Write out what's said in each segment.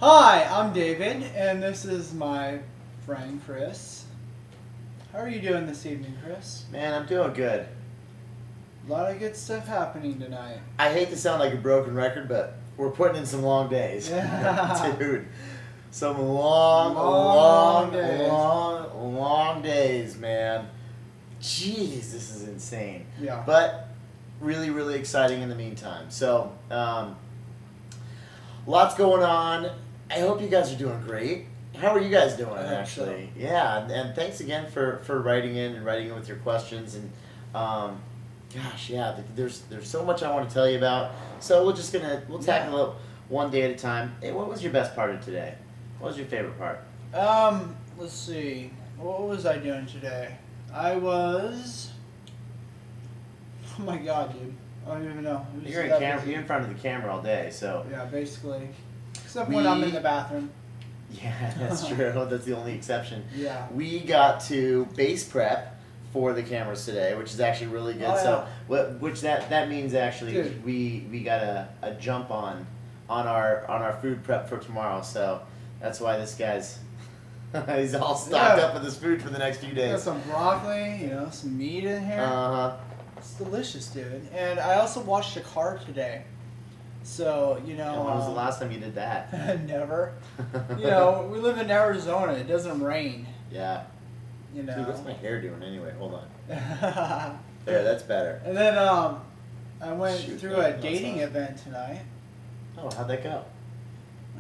Hi, I'm David, and this is my friend Chris. How are you doing this evening, Chris? Man, I'm doing good. A lot of good stuff happening tonight. I hate to sound like a broken record, but we're putting in some long days. Yeah. Dude. Some long days, man. Jeez, this is insane. Yeah. But really, really exciting in the meantime. So, lots going on. I hope you guys are doing great. How are you guys doing, I hope actually? Yeah, and thanks again for writing in with your questions. And, gosh, yeah, there's so much I want to tell you about. So we'll tackle it one day at a time. Hey, what was your best part of today? What was your favorite part? Let's see. What was I doing today? Oh my god, dude. I don't even know. It was You're in front of the camera all day, so. Yeah, basically. Except when I'm in the bathroom. Yeah, that's true. That's the only exception. Yeah. We got to base prep for the cameras today, which is actually really good. Oh, yeah. So, that means actually Dude. we got a jump on our food prep for tomorrow. So that's why this guy's he's all stocked up with his food for the next few days. Got some broccoli, some meat in here. It's delicious, dude. And I also washed a car today. So, And when was the last time you did that? Never. We live in Arizona. It doesn't rain. Yeah. Dude, what's my hair doing anyway? Hold on. There, that's better. And then I went Shoot, through man, a dating event tonight. Oh, how'd that go?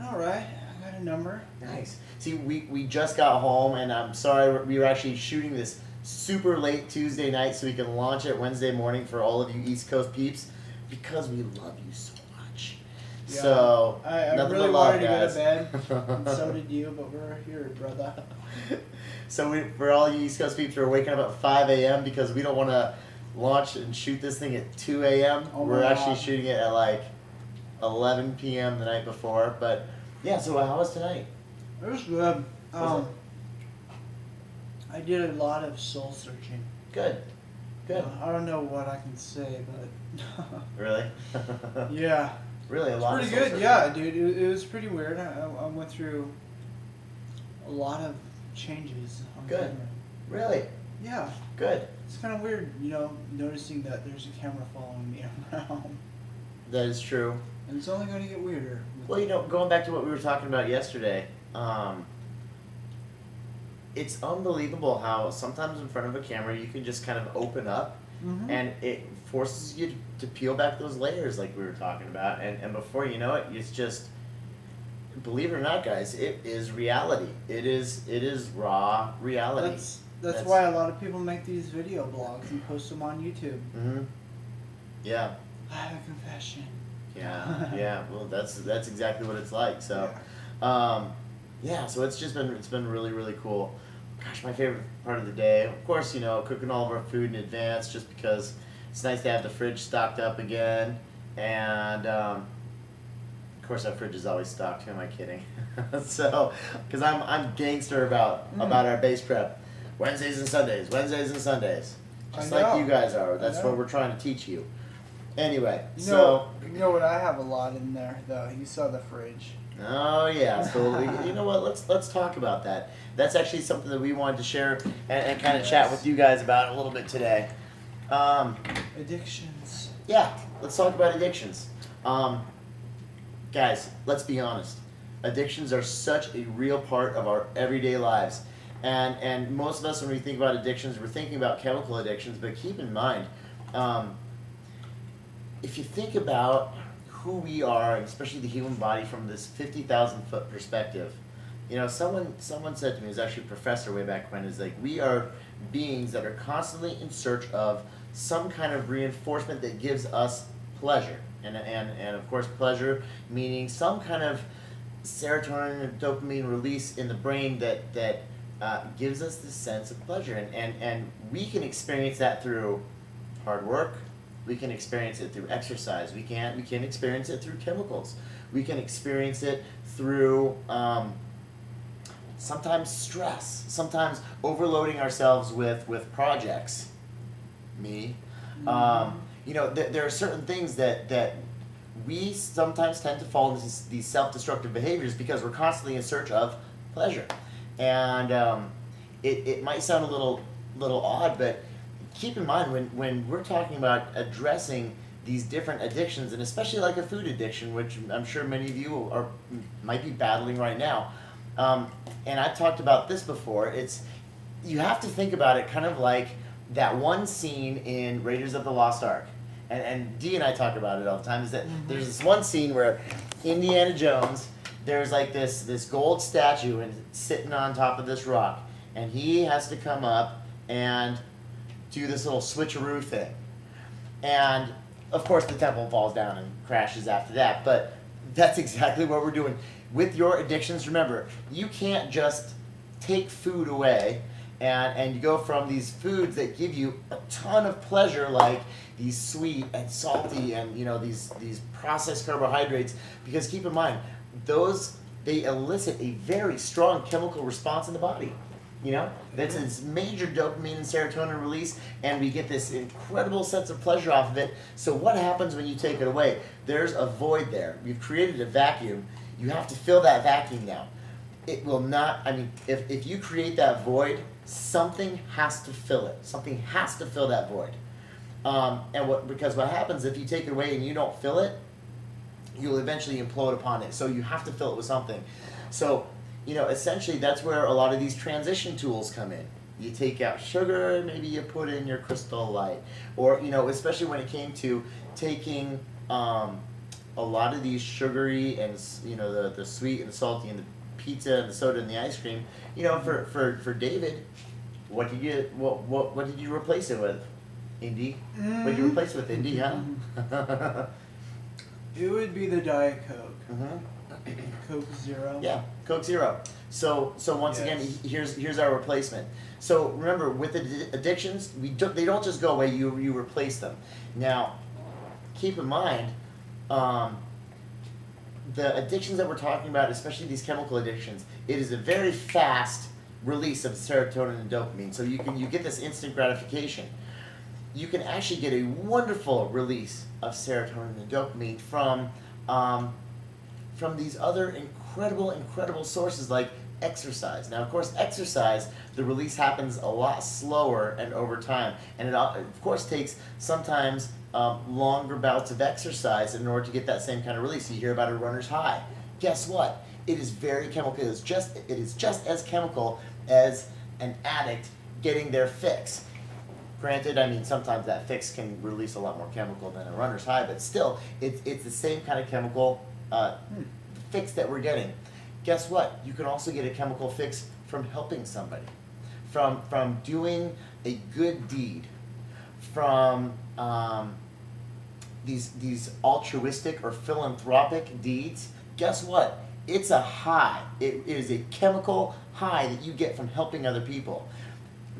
All right. I got a number. Nice. See, we just got home, and I'm sorry we were actually shooting this super late Tuesday night so we can launch it Wednesday morning for all of you East Coast peeps because we love you so much. Yeah. So, I nothing really but love, wanted to go guys. to bed, and so did you, but we're here, brother. So for all you East Coast peeps who are waking up at 5 a.m. because we don't want to launch and shoot this thing at 2 a.m. Oh my We're actually God. shooting it at like 11 p.m. the night before. But yeah, so how was tonight? It was good. Was I did a lot of soul searching. Good. Good. I don't know what I can say, but Really? yeah. Really, a It's lot pretty of soul good, searching. yeah, dude. It was pretty weird. I went through a lot of changes on Good. camera. Really? Yeah, Good. it's kind of weird, noticing that there's a camera following me around. That is true. And it's only going to get weirder. Well, going back to what we were talking about yesterday, it's unbelievable how sometimes in front of a camera you can just kind of open up Mhm. and it forces you to peel back those layers like we were talking about. And before you know it, it's just, believe it or not, guys, it is reality. It is raw reality. That's why a lot of people make these video blogs and post them on YouTube. Mm-hmm. Yeah. I have a confession. Yeah. Yeah. Well, that's exactly what it's like. So. Yeah, so it's been really, really cool. Gosh, my favorite part of the day, of course, cooking all of our food in advance just because it's nice to have the fridge stocked up again. And of course our fridge is always stocked. Who am I kidding? So, because I'm gangster about our base prep. Wednesdays and Sundays, just I know. like you guys are. That's I know. what we're trying to teach you. Anyway, You know what? I have a lot in there though. You saw the fridge. Oh yeah, so you know what? Let's talk about that. That's actually something that we wanted to share and kind of chat with you guys about a little bit today. Addictions. Yeah, let's talk about addictions. Guys, let's be honest. Addictions are such a real part of our everyday lives, and most of us when we think about addictions, we're thinking about chemical addictions. But keep in mind, if you think about who we are, and especially the human body from this 50,000 foot perspective, someone said to me, it was actually a professor way back when, is like, we are beings that are constantly in search of some kind of reinforcement that gives us pleasure. And of course, pleasure meaning some kind of serotonin and dopamine release in the brain that gives us this sense of pleasure. And we can experience that through hard work. We can experience it through exercise. We can experience it through chemicals. We can experience it through sometimes stress, sometimes overloading ourselves with projects. Me. There are certain things that we sometimes tend to fall into these self-destructive behaviors because we're constantly in search of pleasure. And it might sound a little odd, but keep in mind when we're talking about addressing these different addictions, and especially like a food addiction, which I'm sure many of you might be battling right now. And I've talked about this before. You have to think about it kind of like that one scene in Raiders of the Lost Ark. And Dee and I talk about it all the time, is that there's this one scene where Indiana Jones, there's like this gold statue and sitting on top of this rock, and he has to come up and do this little switcheroo thing. And of course the temple falls down and crashes after that, but that's exactly what we're doing. With your addictions, remember, you can't just take food away and you go from these foods that give you a ton of pleasure, like these sweet and salty and these processed carbohydrates, because keep in mind, they elicit a very strong chemical response in the body. That's this major dopamine and serotonin release, and we get this incredible sense of pleasure off of it. So what happens when you take it away? There's a void there. We've created a vacuum. You have to fill that vacuum now. It will not, if you create that void, something has to fill it. Something has to fill that void. Because what happens if you take it away and you don't fill it, you'll eventually implode upon it. So you have to fill it with something. So, essentially that's where a lot of these transition tools come in. You take out sugar, maybe you put in your Crystal Light. Or, especially when it came to taking a lot of these sugary and, the sweet and the salty and the pizza and the soda and the ice cream, for David, what did you replace it with? Indy? What did you replace it with, Indy, huh? It would be the Diet Coke. Coke Zero. Yeah, Coke Zero. So once again, here's our replacement. So remember, with addictions, they don't just go away. You replace them. Now, keep in mind, the addictions that we're talking about, especially these chemical addictions, it is a very fast release of serotonin and dopamine. So you get this instant gratification. You can actually get a wonderful release of serotonin and dopamine from these other incredible sources like exercise. Now, of course, exercise, the release happens a lot slower and over time, and it of course takes sometimes longer bouts of exercise in order to get that same kind of release. You hear about a runner's high. Guess what? It is very chemical. It is just as chemical as an addict getting their fix. Granted, sometimes that fix can release a lot more chemical than a runner's high, but still, it's the same kind of chemical fix that we're getting. Guess what? You can also get a chemical fix from helping somebody, from doing a good deed, from these altruistic or philanthropic deeds. Guess what? It's a high. It is a chemical high that you get from helping other people.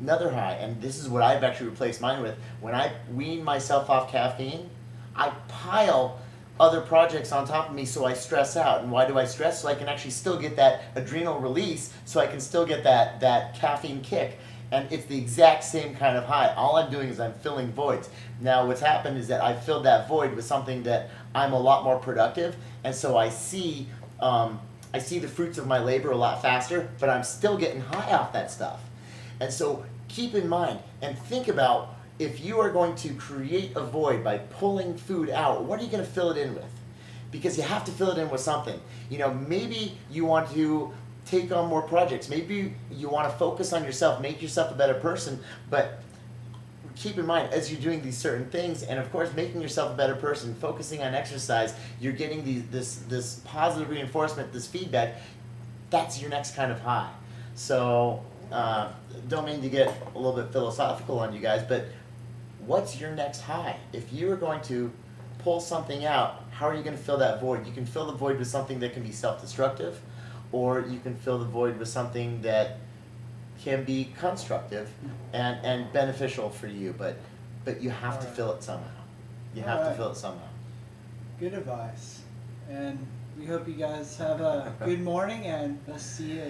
Another high, and this is what I've actually replaced mine with. When I wean myself off caffeine, I pile other projects on top of me, so I stress out. And why do I stress? So I can actually still get that adrenal release, so I can still get that caffeine kick. And it's the exact same kind of high. All I'm doing is I'm filling voids. Now what's happened is that I've filled that void with something that I'm a lot more productive, and so I see the fruits of my labor a lot faster, but I'm still getting high off that stuff. And so keep in mind and think about, if you are going to create a void by pulling food out, what are you going to fill it in with? Because you have to fill it in with something. Maybe you want to take on more projects. Maybe you want to focus on yourself, make yourself a better person, but keep in mind, as you're doing these certain things, and of course making yourself a better person, focusing on exercise, you're getting this positive reinforcement, this feedback. That's your next kind of high. So don't mean to get a little bit philosophical on you guys, but what's your next high? If you're going to pull something out, how are you going to fill that void? You can fill the void with something that can be self-destructive, or you can fill the void with something that can be constructive and beneficial for you, but you have to fill it somehow. You have to fill it somehow. Good advice. And we hope you guys have a good morning, and we'll see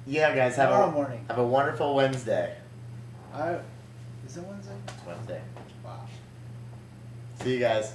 you guys, tomorrow morning. Have a wonderful Wednesday. Is it Wednesday? It's Wednesday. Wow. See you guys.